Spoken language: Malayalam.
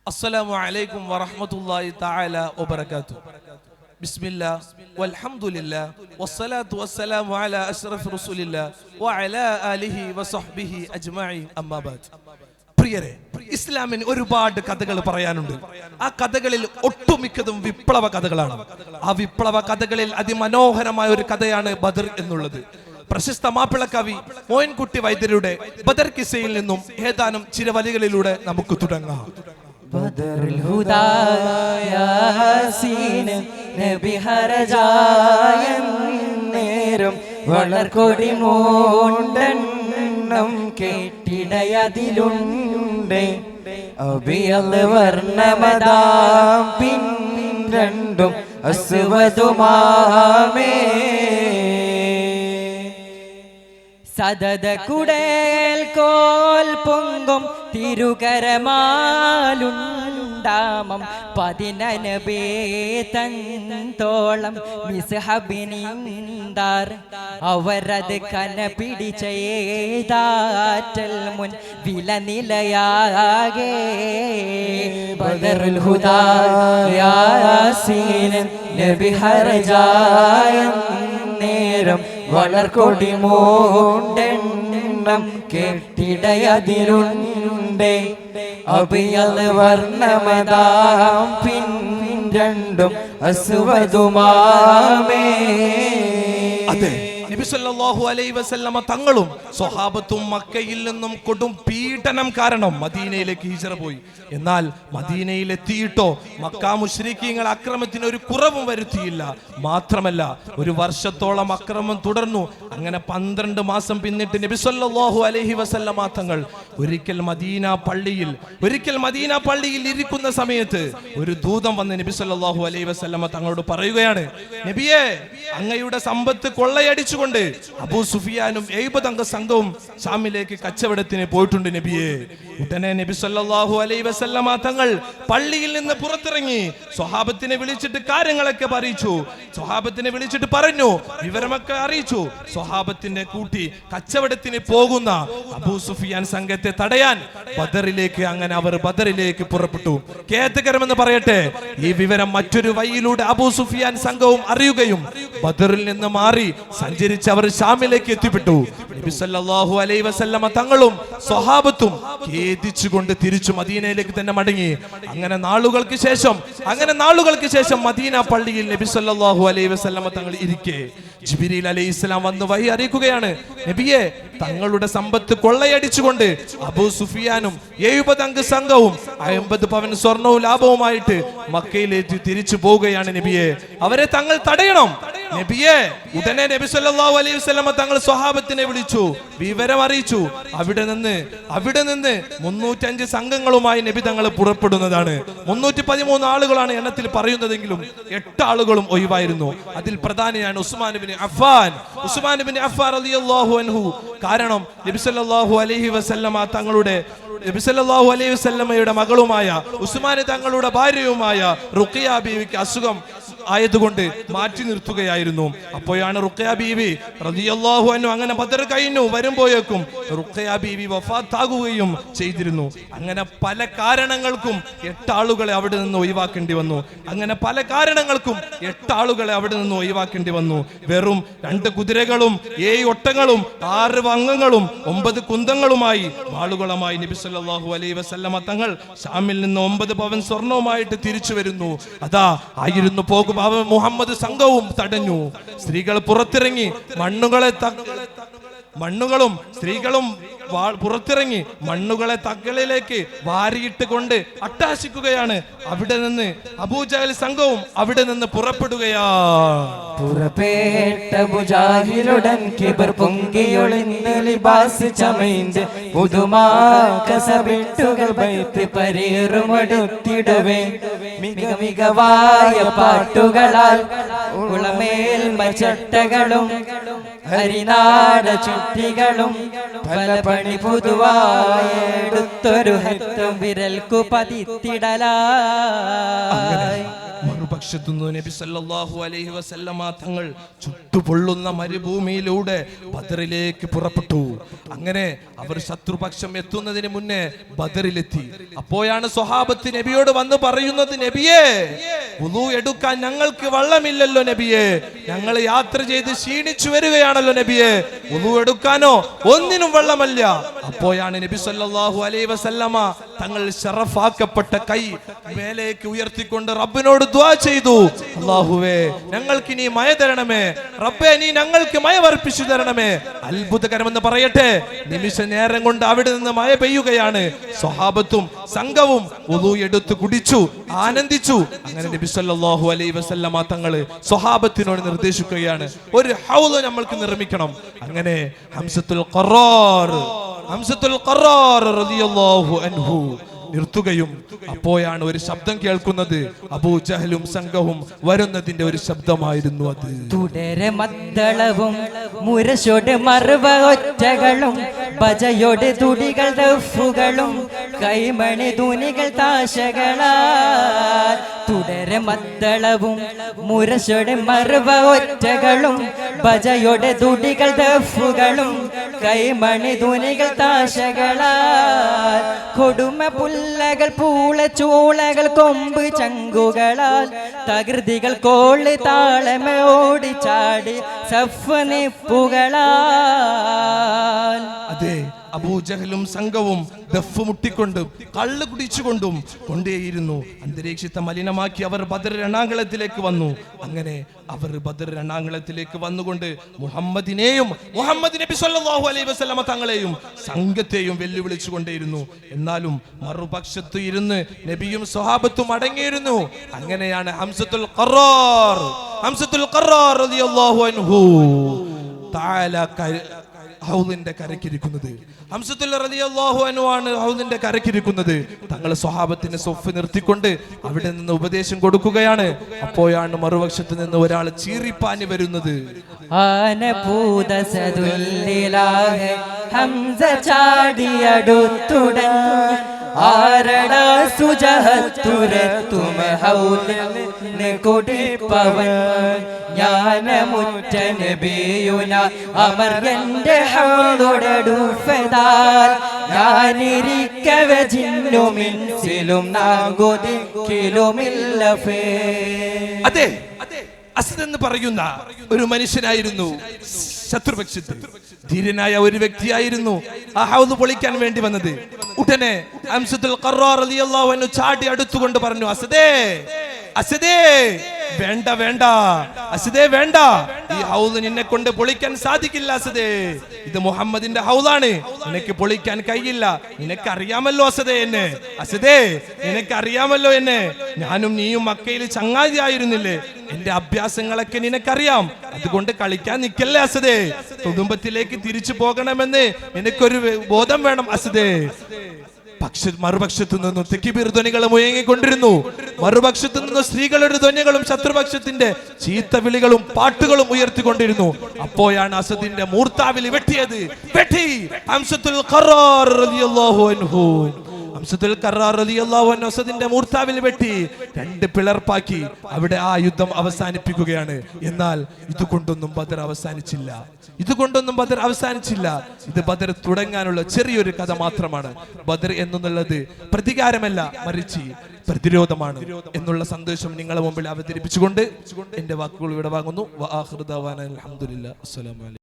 അസ്സലാമു അലൈക്കും വറഹ്മത്തുള്ളാഹി തആല വബറകാതുഹു. ബിസ്മില്ലാഹ് വൽഹംദുലില്ലാഹ് വസ്സലാത്തു വസ്സലാമു അലാ അഷ്റഫി റസൂലില്ലാഹ് വഅലാ ആലിഹി വസഹ്ബിഹി അജ്മഈൻ. അമ്മാ ബഅദ്. പ്രിയരെ, ഇസ്ലാമിന് ഒരുപാട് കഥകൾ പറയാനുണ്ട്. ആ കഥകളിൽ ഒട്ടുമിക്കതും വിപ്ലവ കഥകളാണ്. ആ വിപ്ലവ കഥകളിൽ അതിമനോഹരമായ ഒരു കഥയാണ് ബദർ എന്നുള്ളത്. പ്രശസ്ത മാപ്പിള കവി മോയിൻകുട്ടി വൈദ്യരുടെ ബദർ കിസ്സയിൽ നിന്നും ഏതാനും ചില വരികളിലൂടെ നമുക്ക് തുടങ്ങാം. ബദറുൽ ഹുദാ യാസീൻ നബി ഹറജായ നേരം വളർകൊടി മൂണ്ടെണ്ണം കേട്ടിടയതിലുണ്ട് അബിയൽ വർണ്ണമതാം പിൻ രണ്ടും അസ്വദുമാമേ സദദ കുടേൽ കോൽ പൊങ്കും തിരുകരമാലുണ്ടാമം 19 മിസ്ഹബിനിന്ദാർ അവരത് കന പിടിച്ചേതാറ്റൽ മുൻ വില നിലയാകെ ബദറുൽ ഹുദാ യാസീൻ നബി ഹറജായ നേരം വളർകൊടി മൂണ്ടെണ്ണം കെട്ടിടയതിലുണ്ട് അബിയൽ വർണ്ണമതാം പിൻ രണ്ടും അസ്വദുമാമേ. അതെ, നബി സല്ലല്ലാഹു അലൈഹി വസല്ലമ തങ്ങളും സ്വഹാബത്തും മക്കയിൽ നിന്നും കൊടും പീഡനം കാരണം മദീനയിലേക്ക് ഹിജ്റ പോയി. എന്നാൽ മദീനയിലെത്തിയിട്ടോ മക്ക മുശ്രിക്കീങ്ങൾ അക്രമത്തിന് ഒരു കുറവും വരുത്തിയില്ല. മാത്രമല്ല, ഒരു വർഷത്തോളം അക്രമം തുടർന്നു. അങ്ങനെ 12 മാസം പിന്നിട്ട് നബി സല്ലല്ലാഹു അലൈഹി വസല്ലമ തങ്ങൾ ഒരിക്കൽ മദീന പള്ളിയിൽ ഇരിക്കുന്ന സമയത്ത് ഒരു ദൂതൻ വന്ന് നബി സല്ലല്ലാഹു അലൈഹി വസല്ലമ തങ്ങളോട് പറയുകയാണ്, നബിയേ, അങ്ങയുടെ സമ്പത്ത് കൊള്ളയടിച്ചു അബൂ സുഫിയാനും 70 അംഗ സംഘവും ഷാമിലേക്ക് കച്ചവടത്തിന് പോയിട്ടുണ്ട് നബിയെ. ഉടനെ നബി സല്ലല്ലാഹു അലൈഹി വസല്ലമ തങ്ങൾ പള്ളിയിൽ നിന്ന് പുറത്തിറങ്ങി സ്വഹാബത്തിനെ വിളിച്ചിട്ട് കാര്യങ്ങളൊക്കെ അറിയിച്ചു. സ്വഹാബത്തിനെ വിളിച്ചിട്ട് പറഞ്ഞു, വിവരമൊക്കെ അറിയിച്ചു. സ്വഹാബത്തിനെ കൂട്ടി കച്ചവടത്തിന് പോകുന്ന അബൂ സുഫിയാൻ സംഘത്തെ തടയാൻ അവർ ബദറിലേക്ക് പുറപ്പെട്ടു. ഖേദകരമെന്ന് പറയട്ടെ, ഈ വിവരം മറ്റൊരു വഴിയിലൂടെ അബൂ സുഫിയാൻ സംഘവും അറിയുകയും ബദറിൽ നിന്ന് മാറി സഞ്ചരിച്ച് അവർ ഷാമിലേക്ക് എത്തിപ്പെട്ടു. നബി സല്ലല്ലാഹു അലൈഹി വസല്ലമ തങ്ങളും സ്വഹാബത്തും ഖേദിച്ചുകൊണ്ട് തിരിച്ചു മദീനയിലേക്ക് തന്നെ മടങ്ങി. അങ്ങനെ നാളുകൾക്ക് ശേഷം മദീന പള്ളിയിൽ നബി സല്ലല്ലാഹു അലൈഹി വസല്ലമ തങ്ങൾ ഇരിക്കെ ജിബ്രീൽ അലൈഹിസ്സലാം വന്ന് വഹി അറിയിക്കുകയാണ്, നബിയെ, തങ്ങളുടെ സമ്പത്ത് കൊള്ളയടിച്ചുകൊണ്ട് അബൂ സുഫിയാനും 70 അംഗ സംഘവും 50 പവൻ സ്വർണവും ലാഭവുമായിട്ട് മക്കയിലേക്ക് തിരിച്ചു പോവുകയാണ് നബിയെ. അവരെ തങ്ങൾ തടയണം നബിയെ. ഉടനെ നബി സല്ലല്ലാഹു അലൈഹി വസല്ലമ തങ്ങൾ സ്വഹാബത്തിനെ വിളിച്ചു, വിവരം അറിയിച്ചു. അവിടെ നിന്ന് 305 സംഘങ്ങളുമായി നബി തങ്ങൾ പുറപ്പെടുന്നതാണ്. 313 ആളുകളാണ് എണ്ണത്തിൽ പറയുന്നതെങ്കിലും 8 ആളുകളും ഒഴിവായിരുന്നു. അതിൽ പ്രധാനിയാണ് ഉസ്മാൻ ഇബ്നു അഫ്ഫാൻ റളിയല്ലാഹു അൻഹു. കാരണം നബി സല്ലല്ലാഹു അലൈഹി വസല്ലമയുടെ മകളുമായ ഉസ്മാൻ തങ്ങളുടെ ഭാര്യയുമായ റുഖിയ ബീവിക്ക് അസുഖം ആയതുകൊണ്ട് മാറ്റി നിർത്തുകയായിരുന്നു. അപ്പോഴാണ് റുഖിയ ബീവി റളിയല്ലാഹു അൻഹു അങ്ങനെ ബദർ കഴിഞ്ഞു വരുമ്പോഴേക്കും റുഖിയ ബീവി വഫാത്താകുകയും ചെയ്തിരുന്നു. അങ്ങനെ പല കാരണങ്ങൾക്കും 8 ആളുകളെ അവിടെ നിന്ന് ഒഴിവാക്കേണ്ടി വന്നു. വെറും 2 കുതിരകളും 7 ഒട്ടങ്ങളും 6 അംഗങ്ങളും 9 കുന്തങ്ങളുമായി ആളുകളുമായി നബി സല്ലല്ലാഹു അലൈഹി വസല്ലമ തങ്ങൾ ഷാമിൽ നിന്ന് 9 പവൻ സ്വർണവുമായിട്ട് തിരിച്ചു വരുന്നു. അതാ ആയിരുന്നു പോകും മുഹമ്മദ് സംഘവും തടഞ്ഞു. സ്ത്രീകൾ പുറത്തിറങ്ങി സ്ത്രീകളും പുറത്തിറങ്ങി മണ്ണുകളെ തകളിലേക്ക് വാരിയിട്ട് കൊണ്ട് അട്ടാശിക്കുകയാണ്. അവിടെ നിന്ന് അബൂജഹൽ സംഘവും അവിടെ നിന്ന് പുറപ്പെട്ട മുജാഹിലുടൻ കിബർ പൊങ്കിയൊളിന്ന് ലിബാസ് ചമയിഞ്ച് പുതുമാ കസബെട്ടുകൾ ബൈത്ത് പരേറുമടുത്തിടവേ മികവായ പാട്ടുകളാൽ ഉളമേൽ മച്ചട്ടകളും ഹരിനാട ചുറ്റികളും പല പണി പുതുവായെടുത്തൊരു ഹത്തം വിരൽക്കു പതിത്തിടലായി. മറുപക്ഷത്തുനിന്ന് നബി സല്ലല്ലാഹു അലൈഹി വസല്ലമ തങ്ങൾ ചുട്ടുപൊള്ളുന്ന മരുഭൂമിയിലൂടെ ബദറിലേക്ക് പുറപ്പെട്ടു. അങ്ങനെ അവർ ശത്രുപക്ഷം എത്തുന്നതിന് മുന്നേ ബദറിലെത്തി. അപ്പോഴാണ് സ്വഹാബത്ത് നബിയോട് വന്ന് പറയുന്നത്, നബിയേ, വുളു എടുക്കാൻ ഞങ്ങൾക്ക് വെള്ളമില്ലല്ലോ നബിയേ, ഞങ്ങൾ യാത്ര ചെയ്ത് ക്ഷീണിച്ചു വരികയാണല്ലോ നബിയേ, വുളു എടുക്കാനോ ഒന്നിനും വെള്ളമല്ല. അപ്പോഴാണ് നബി സല്ലല്ലാഹു അലൈഹി വസല്ലമ തങ്ങൾ ശറഫാക്കപ്പെട്ട കൈ മേലേക്ക് ഉയർത്തിക്കൊണ്ട് റബ്ബിനോട് ദുആ ചെയ്തു, അല്ലാഹുവേ, ഞങ്ങൾക്ക് നീ മഴ തരണമേ, റബ്ബേ, നീ ഞങ്ങൾക്ക് മഴ വർപ്പിച്ചു തരണമേ. അത്ഭുതകരമെന്ന് പറയട്ടെ, നിമിഷ നേരം കൊണ്ട് അവിടെ നിന്ന് മഴ പെയ്യുകയാണ്. സ്വഹാബത്തും സംഘവും വുളു എടുത്ത് കുടിച്ചു, ആനന്ദിച്ചു. അങ്ങനെ നബി സല്ലല്ലാഹു അലൈഹി വസല്ലമ തങ്ങൾ സ്വഹാബത്തിനോട് നിർദ്ദേശിക്കുകയാണ്, ഒരു ഹൗദ് നമ്മൾക്ക് നിർമ്മിക്കണം. അങ്ങനെ ഹംസത്തുൽ ഖറാർ റളിയല്ലാഹു അൻഹു നിർത്തുകയും അപ്പോഴാണ് ഒരു ശബ്ദം കേൾക്കുന്നത്. അബൂജഹലും സംഘവും വരുന്നതിന്റെ ഒരു ശബ്ദമായിരുന്നു അത്. തുടരെ മദ്ദളവും മുരശോട് മറുവ ഒറ്റകളും ബജയോട് തുടികൾ ദഫുകളും കൈമണി ധൂനികൾ താശകളാൽ. തുടരെ മദ്ദളവും മുരശോട് മറുവ ഒറ്റകളും ബജയോട് തുടികൾ ദഫുകളും കൈമണി ധൂനികൾ താശകളാൽ. കൊടുമ പുല്ലകൾ പൂള ചൂളകൾ കൊമ്പ് ചങ്കുകളാൽ തകൃതികൾ കോള് താളമ ഓടിച്ചാടി സഫ് നിപ്പുകളാൽ. അതെ, അബൂജഹലും സംഘവും ദഫ് മുട്ടിക്കൊണ്ടും കള്ള് കുടിച്ചുകൊണ്ടും കൊണ്ടേയിരുന്നു. അന്തരീക്ഷത്തെ മലിനമാക്കി അവർ ബദർ രണാങ്കളത്തിലേക്ക് വന്നു. അങ്ങനെ അവർ ബദർ രണാങ്കളത്തിലേക്ക് വന്നുകൊണ്ട് മുഹമ്മദിനെയും മുഹമ്മദ് നബി സല്ലല്ലാഹു അലൈഹി വസല്ലമ തങ്ങളെയും സംഘത്തെയും വെല്ലുവിളിച്ചു കൊണ്ടേയിരുന്നു. എന്നാലും മറുപക്ഷത്ത് ഇരുന്ന് നബിയും സ്വഹാബത്തും അടങ്ങിയിരുന്നു. അങ്ങനെയാണ് ഹംസത്തുൽ ഖറാർ റളിയല്ലാഹു അൻഹു തആല ഹൗദിന്റെ കരക്കിരിക്കുന്നത്. ഹംസത്തുൽ റളിയല്ലാഹു അൻഹു ആണ് ഹൗദിന്റെ കരക്കിരിക്കുന്നത്. തങ്ങൾ സ്വഹാബത്തിനെ സൊഫ് നിർത്തിക്കൊണ്ട് അവിടെ നിന്ന് ഉപദേശം കൊടുക്കുകയാണ്. അപ്പോഴാണ് മറുപക്ഷത്ത് നിന്ന് ഒരാൾ ചീറിപ്പാഞ്ഞു വരുന്നത്. ഹംസ ചാടിയടുത്തുടൻ ആരടാ സുജഹത്തുരത്തുമ ഹൗലിന് കുടിപ്പവൻ ജ്ഞാനമുറ്റ നബിയുന അമർയന്റെ ഹൗദോടടുഫതാൽ ഞാനിരിക്കവെ ജിന്നുമിൻസിലും നാഗുദിക്കിലുമില്ലഫേ. അതെ, അസ്ദ് എന്ന് പറയുന്ന ഒരു മനുഷ്യനായിരുന്നു ശത്രുപക്ഷത്ത്. ധീരനായ ഒരു വ്യക്തിയായിരുന്നു ആ ഹൗദ് പൊളിക്കാൻ വേണ്ടി വന്നത്. ഉടനെ ഹംസത്തുൽ ഖറാർ റളിയല്ലാഹു അൻഹു ചാടി അടുത്തുകൊണ്ട് പറഞ്ഞു, അസ്ദേ, വേണ്ട വേണ്ട അസ്ദേ, വേണ്ട, ഈ ഹൗദ് നിന്നെ കൊണ്ട് പൊളിക്കാൻ സാധിക്കില്ല അസ്ദേ. ഇത് മുഹമ്മദിന്റെ ഹൗദാണ്, നിനക്ക് പൊളിക്കാൻ കഴിയില്ല. നിനക്കറിയാമല്ലോ അസ്ദേ എന്നെ, അസ്ദേ, നിനക്കറിയാമല്ലോ എന്നെ. ഞാനും നീയും മക്കയിൽ ചങ്ങാതിയായിരുന്നില്ലേ, എന്റെ അഭ്യാസങ്ങളൊക്കെ നിനക്കറിയാം. അതുകൊണ്ട് കളിക്കാൻ നിൽക്കല്ലേ അസ്ദേ. കുടുംബത്തിലേക്ക് തിരിച്ചു പോകണമെന്ന് നിനക്കൊരു ബോധം വേണം അസ്ദേ. മറുപക്ഷത്തു നിന്നും തെക്കിബീർ ധ്വനികൾ മുഴങ്ങിക്കൊണ്ടിരുന്നു. മറുപക്ഷത്തു നിന്നും സ്ത്രീകളുടെ ധ്വനികളും ശത്രുപക്ഷത്തിന്റെ ചീത്ത വിളികളും പാട്ടുകളും ഉയർത്തിക്കൊണ്ടിരുന്നു. അപ്പോഴാണ് അസദിന്റെ മൂർത്താവിൽ വെട്ടിയത്. വെട്ടി ഹംസത്തുൽ ഖറാർ റളിയല്ലാഹു അൻഹു. ഹംസത്തുൽ ഖറാർ റളിയല്ലാഹു അൻഹു അസദിന്റെ മൂർത്താവിൽ വെട്ടി രണ്ട് പിളർപ്പാക്കി അവിടെ ആ യുദ്ധം അവസാനിപ്പിക്കുകയാണ്. എന്നാൽ ഇതുകൊണ്ടൊന്നും ബദർ അവസാനിച്ചില്ല. ഇത് ബദർ തുടങ്ങാനുള്ള ചെറിയൊരു കഥ മാത്രമാണ്. ബദർ എന്നുള്ളത് പ്രതികാരമല്ല, മറിച്ച് പ്രതിരോധമാണ് എന്നുള്ള സന്ദേശം നിങ്ങളുടെ മുമ്പിൽ അവതരിപ്പിച്ചുകൊണ്ട് എന്റെ വാക്കുകൾ ഇവിടെ വാങ്ങുന്നു. വആഖിറു ദഅവാനാ അൽഹംദുലില്ലാഹി. അസ്സലാമു അലൈക്കും.